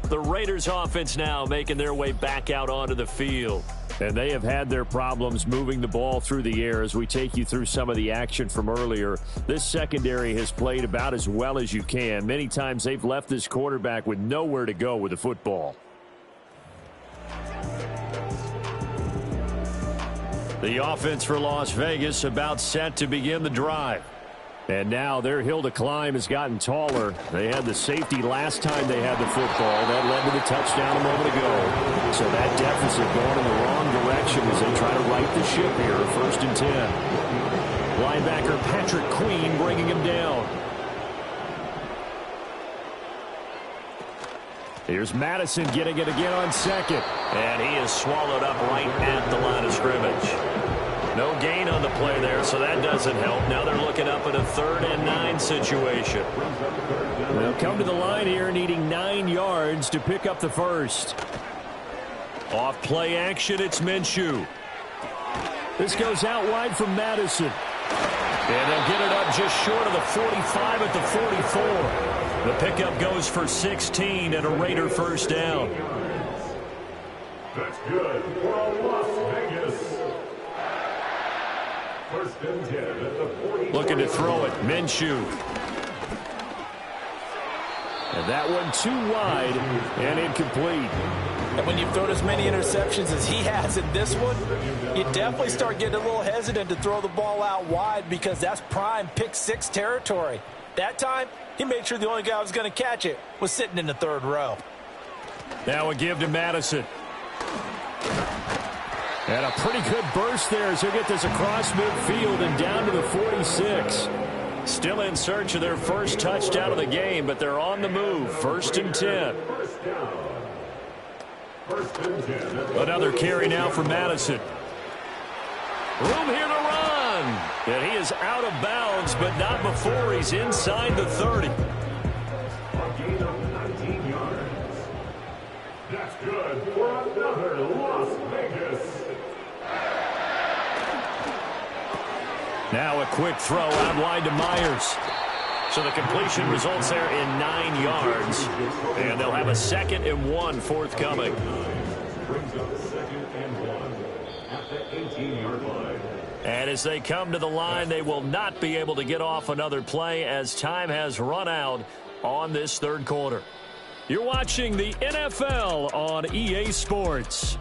The Raiders offense now making their way back out onto the field. And they have had their problems moving the ball through the air as we take you through some of the action from earlier. This secondary has played about as well as you can. Many times they've left this quarterback with nowhere to go with the football. The offense for Las Vegas about set to begin the drive. And now their hill to climb has gotten taller. They had the safety last time they had the football. That led to the touchdown a moment ago. So that deficit going in the wrong direction as they try to right the ship here. 1st and 10. Linebacker Patrick Queen bringing him down. Here's Madison getting it again on 2nd. And he is swallowed up right at the line of scrimmage. No gain on the play there, so that doesn't help. Now they're looking up at a 3rd and 9 situation. They'll come to the line here needing 9 yards to pick up the first. Off play action, it's Minshew. This goes out wide from Madison. And they'll get it up just short of the 45 at the 44. The pickup goes for 16 and a Raider first down. That's good for Las Vegas. 1st and 10 at the 40. Looking to throw it, Minshew. And that one too wide and incomplete. And when you've thrown as many interceptions as he has in this one, you definitely start getting a little hesitant to throw the ball out wide because that's prime pick 6 territory. That time, he made sure the only guy who was going to catch it was sitting in the 3rd row. Now a give to Madison. And a pretty good burst there as he'll get this across midfield and down to the 46. Still in search of their first touchdown of the game, but they're on the move. 1st and 10. Another carry now for Madison. Room here to run. And he is out of bounds, but not before he's inside the 30. A gain of 19 yards. That's good for another Las Vegas. Now a quick throw out wide to Myers. So the completion results there in 9 yards. And they'll have a 2nd and 1 forthcoming. Brings up 2nd and 1 at the 18-yard line. And as they come to the line, they will not be able to get off another play as time has run out on this 3rd quarter. You're watching the NFL on EA Sports.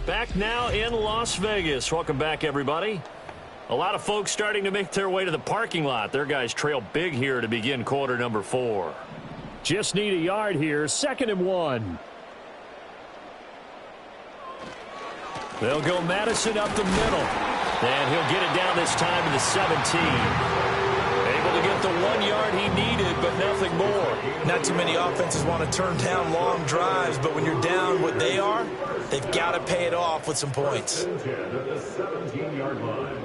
Back now in Las Vegas. Welcome back, everybody. A lot of folks starting to make their way to the parking lot. Their guys trail big here to begin quarter number 4. Just need a yard here. 2nd and 1. They'll go Madison up the middle. And he'll get it down this time to the 17. Able to get the 1 yard he needed, but nothing more. Not too many offenses want to turn down long drives, but when you're down what they are, they've got to pay it off with some points. 10 at the 17-yard line.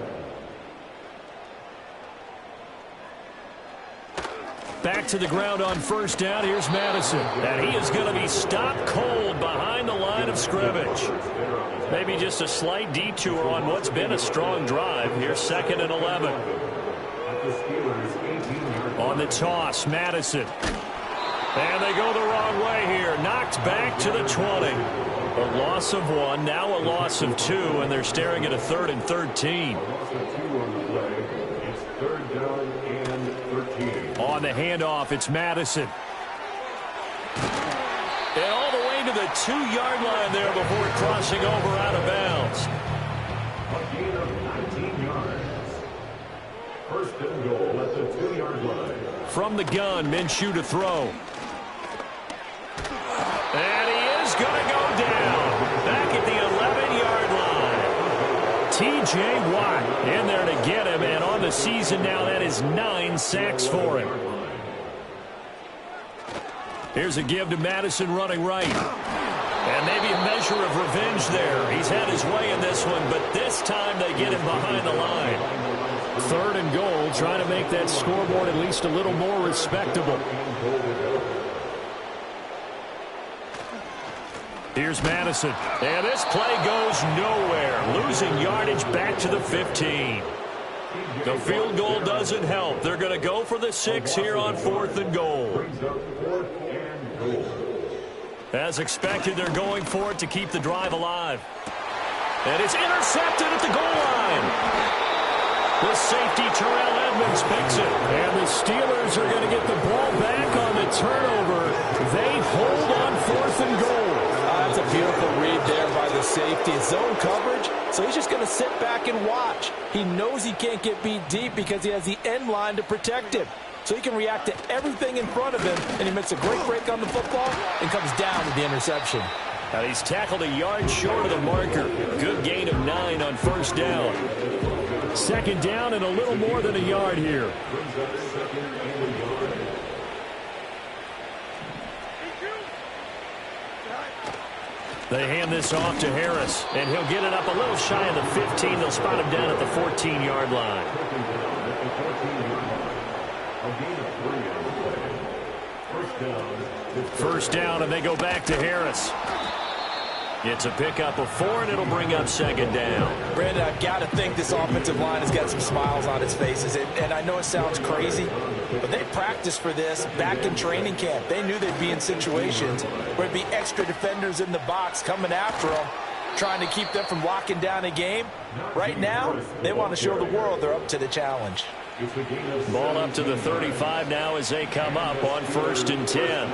Back to the ground on 1st down. Here's Madison. And he is going to be stopped cold behind the line of scrimmage. Maybe just a slight detour on what's been a strong drive. Here's 2nd and 11. On the toss, Madison. And they go the wrong way here. Knocked back to the 20. A loss of 1, now a loss of 2, and they're staring at a 3rd and 13. It's 3rd down and 13. On the handoff, it's Madison. And all the way to the 2-yard line there before crossing over out of bounds. A gain of 19 yards. 1st and goal at the 2-yard line. From the gun, Minshew to throw. And he is going to go down. Back at the 11-yard line. T.J. Watt in there to get him, and on the season now, that is 9 sacks for him. Here's a give to Madison running right. And maybe a measure of revenge there. He's had his way in this one, but this time they get him behind the line. 3rd and goal, trying to make that scoreboard at least a little more respectable. Here's Madison. And this play goes nowhere. Losing yardage back to the 15. The field goal doesn't help. They're going to go for the 6 here on 4th and goal. As expected, they're going for it to keep the drive alive. And it's intercepted at the goal line. The safety, Terrell Edmonds, picks it. And the Steelers are going to get the ball back on the turnover. They hold on 4th and goal. That's a beautiful read there by the safety. Zone coverage, So he's just going to sit back and watch. He knows he can't get beat deep because he has the end line to protect him. So he can react to everything in front of him, and he makes a great break on the football and comes down with the interception. And he's tackled a yard short of the marker. Good gain of 9 on first down. Second down and a little more than a yard here. They hand this off to Harris, and he'll get it up a little shy of the 15. They'll spot him down at the 14-yard line. First down, and they go back to Harris. It's a pickup of 4, and it'll bring up second down. Brandon, I've got to think this offensive line has got some smiles on its faces. And I know it sounds crazy, but they practiced for this back in training camp. They knew they'd be in situations where there'd be extra defenders in the box coming after them, trying to keep them from locking down a game. Right now, they want to show the world they're up to the challenge. Ball up to the 35 now as they come up on 1st and 10.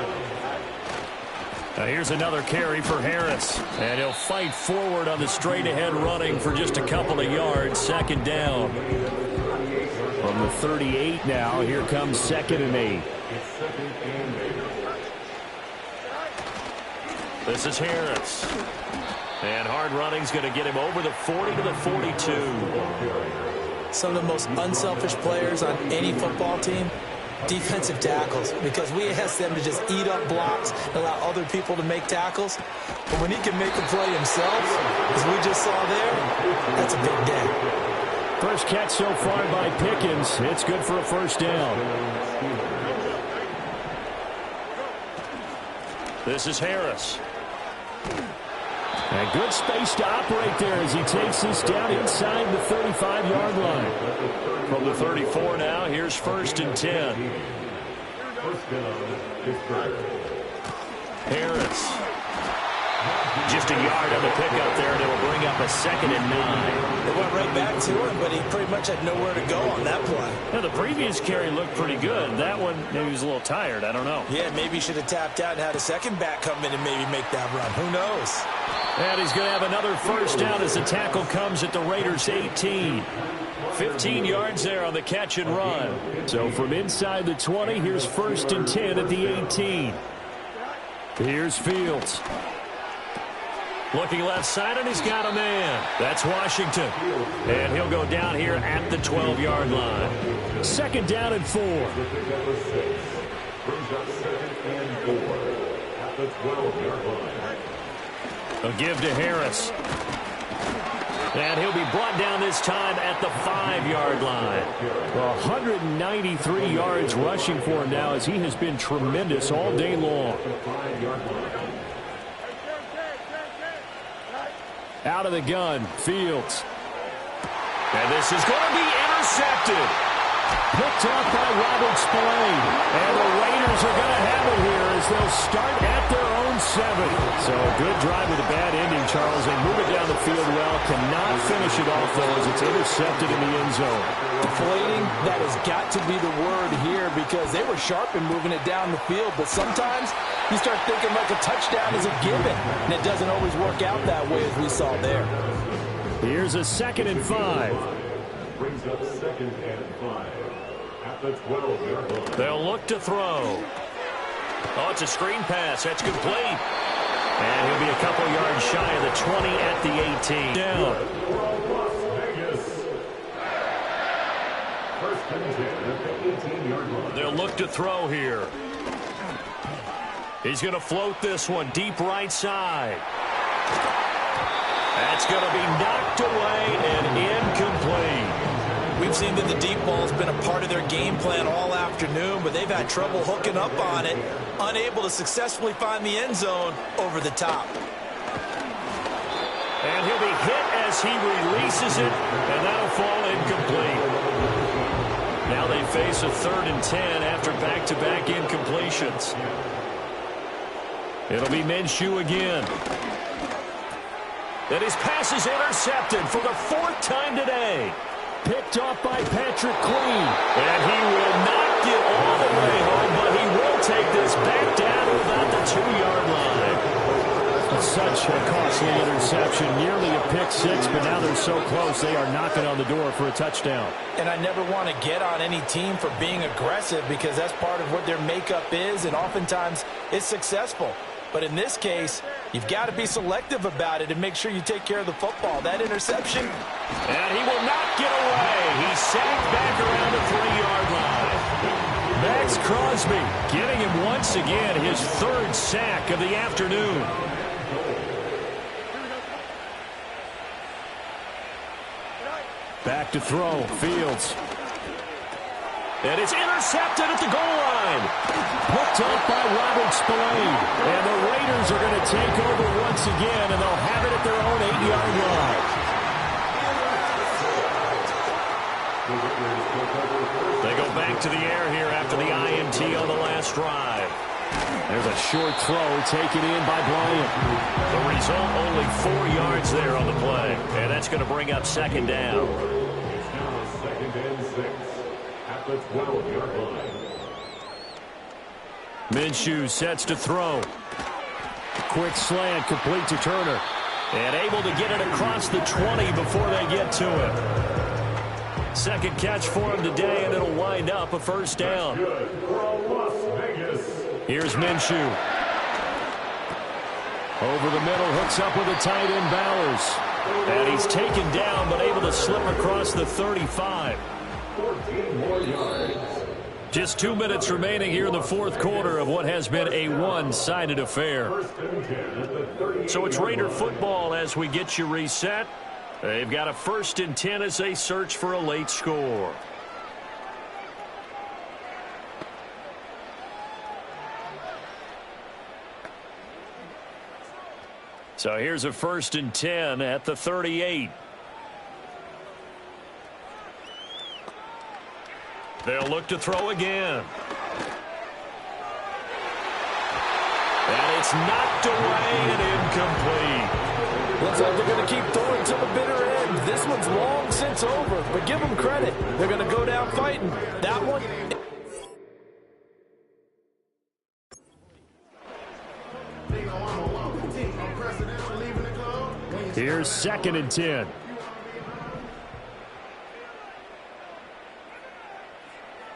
Now here's another carry for Harris, and he'll fight forward on the straight-ahead running for just a couple of yards. Second down. From the 38 now, here comes 2nd and 8. This is Harris. And hard running's going to get him over the 40 to the 42. Some of the most unselfish players on any football team, defensive tackles, because we ask them to just eat up blocks and allow other people to make tackles. But when he can make a play himself, as we just saw there, that's a big day. First catch so far by Pickens. It's good for a first down. This is Harris. And good space to operate there as he takes this down inside the 35-yard line. From the 34 now, here's 1st and 10. Harris. Just a yard on the pickup there, and it will bring up a 2nd and 9. They went right back to him, but he pretty much had nowhere to go on that play. Now, the previous carry looked pretty good. That one, maybe he was a little tired. I don't know. Yeah, maybe he should have tapped out and had a second back come in and maybe make that run. Who knows? And he's going to have another first down as the tackle comes at the Raiders' 18. 15 yards there on the catch and run. So from inside the 20, here's 1st and 10 at the 18. Here's Fields. Looking left side, and he's got a man. That's Washington. And he'll go down here at the 12-yard line. Second down and 4. A give to Harris. And he'll be brought down this time at the 5-yard line. 193 yards rushing for him now as he has been tremendous all day long. Out of the gun, Fields. And this is going to be intercepted. Picked off by Robert Spillane. And the Raiders are going to have it here as they'll start at their own 7. So a good drive with a bad ending, Charles. They move it down the field well. Cannot finish it off, though, as it's intercepted in the end zone. Deflating, that has got to be the word here because they were sharp in moving it down the field. But sometimes you start thinking like a touchdown is a given, and it doesn't always work out that way as we saw there. Here's a 2nd and 5. Brings up 2nd and 5 at the 12-yard line. They'll look to throw. Oh, it's a screen pass. That's complete. And he'll be a couple yards shy of the 20 at the 18. Down. Las Vegas. 1st and 10 at the 18-yard line. They'll look to throw here. He's going to float this one deep right side. That's going to be knocked away and incomplete. We've seen that the deep ball's been a part of their game plan all afternoon, but they've had trouble hooking up on it, unable to successfully find the end zone over the top. And he'll be hit as he releases it, and that'll fall incomplete. Now they face a 3rd and 10 after back-to-back incompletions. It'll be Minshew again. And his pass is intercepted for the 4th time today. Picked off by Patrick Queen. And he will not get all the way home, but he will take this back down to about the 2-yard line. with such a costly interception. Nearly a pick six, but now they're so close they are knocking on the door for a touchdown. And I never want to get on any team for being aggressive because that's part of what their makeup is, and oftentimes it's successful. But in this case, you've got to be selective about it and make sure you take care of the football. That interception. And he will not get away. He's sacked back around the 3-yard line. Max Crosby getting him once again his third sack of the afternoon. Back to throw. Fields. And it's intercepted at the goal line. Picked up by Robert Spillane. And the Raiders are going to take over once again, and they'll have it at their own 8-yard line. They go back to the air here after the INT on the last drive. There's a short throw taken in by Bryant. The result, only 4 yards there on the play. And that's going to bring up second down. It's now 2nd and 6 at the 12-yard line. Minshew sets to throw. Quick slant, complete to Turner. And able to get it across the 20 before they get to him. Second catch for him today, and it'll wind up a first down. Good for Las Vegas. Here's Minshew. Over the middle, hooks up with a tight end, Bowers. And he's taken down, but able to slip across the 35. 14 more yards. Just 2 minutes remaining here in the fourth quarter of what has been a one-sided affair. So it's Raider football as we get you reset. They've got a 1st and 10 as they search for a late score. So here's a 1st and 10 at the 38. They'll look to throw again. And it's knocked away and incomplete. Looks like they're going to keep throwing to the bitter end. This one's long since over, but give them credit. They're going to go down fighting. That one. Here's 2nd and 10.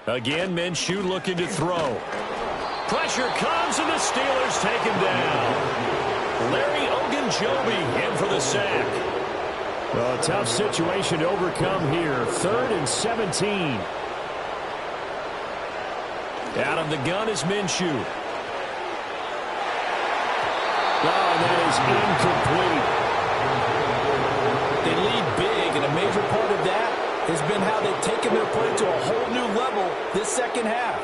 Again, Minshew looking to throw. Pressure comes, and the Steelers take him down. Larry Ogunjobi in for the sack. Well, a tough situation to overcome here. 3rd and 17. Out of the gun is Minshew. Oh, and that is incomplete. They lead big, and a major part of that has been how they've taken their play to a whole new level this second half.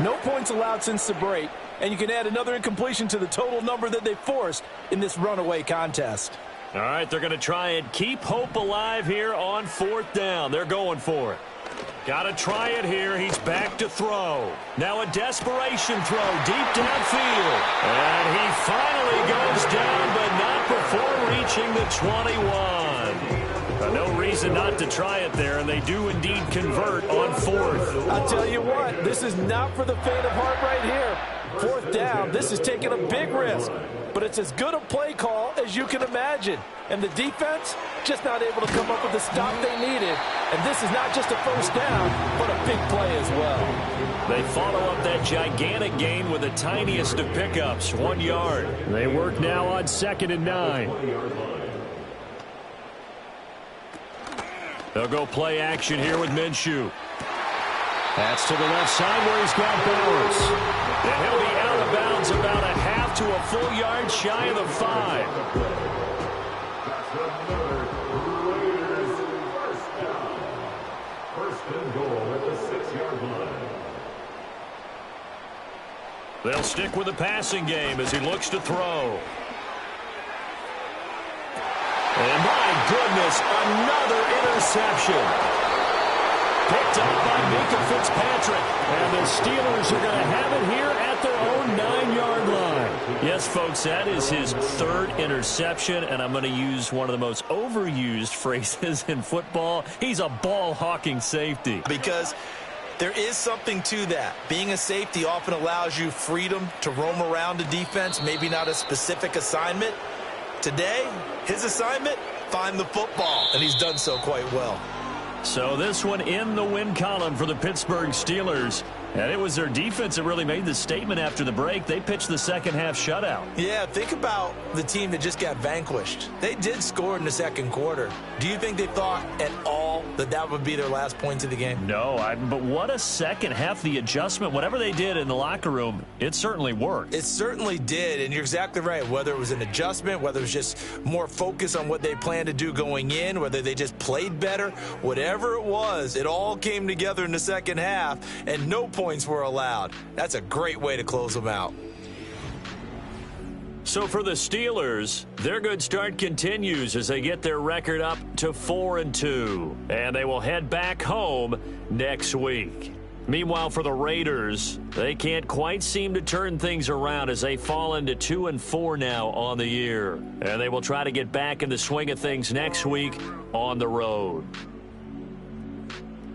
No points allowed since the break, and you can add another incompletion to the total number that they forced in this runaway contest. All right, they're going to try and keep hope alive here on 4th down. They're going for it. Got to try it here. He's back to throw. Now a desperation throw deep downfield. And he finally goes down, but not before reaching the 21. No reason not to try it there, and they do indeed convert on 4th. I'll tell you what, this is not for the faint of heart right here. 4th down, this is taking a big risk. But it's as good a play call as you can imagine. And the defense just not able to come up with the stop they needed. And this is not just a first down, but a big play as well. They follow up that gigantic gain with the tiniest of pickups, 1 yard. They work now on 2nd and 9. They'll go play action here with Minshew. That's to the left side where he's got Bowers. And he'll be out of bounds about a half to a full yard shy of the 5. That's another Raiders first down. 1st and goal at the 6-yard line. They'll stick with the passing game as he looks to throw. And my goodness, another interception. Picked up by Minkah Fitzpatrick. And the Steelers are going to have it here at their own 9-yard line. Yes, folks, that is his 3rd interception, and I'm going to use one of the most overused phrases in football. He's a ball-hawking safety. Because there is something to that. Being a safety often allows you freedom to roam around the defense, maybe not a specific assignment, Today, his assignment, find the football, and he's done so quite well. So this one in the win column for the Pittsburgh Steelers. And it was their defense that really made the statement after the break. They pitched the second half shutout. Yeah, think about the team that just got vanquished. They did score in the second quarter. Do you think they thought at all that that would be their last points of the game? No, but what a second half. The adjustment, whatever they did in the locker room, it certainly worked. It certainly did, and you're exactly right. Whether it was an adjustment, whether it was just more focus on what they planned to do going in, whether they just played better, whatever it was, it all came together in the second half, and no points were allowed. That's a great way to close them out. So for the Steelers, their good start continues as they get their record up to 4-2, and they will head back home next week. Meanwhile, for the Raiders, they can't quite seem to turn things around as they fall into 2-4 now on the year, and they will try to get back in the swing of things next week on the road.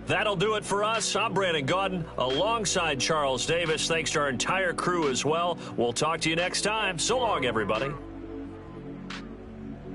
That'll do it for us. I'm Brandon Gaudin alongside Charles Davis. Thanks to our entire crew as well. We'll talk to you next time. So long, everybody.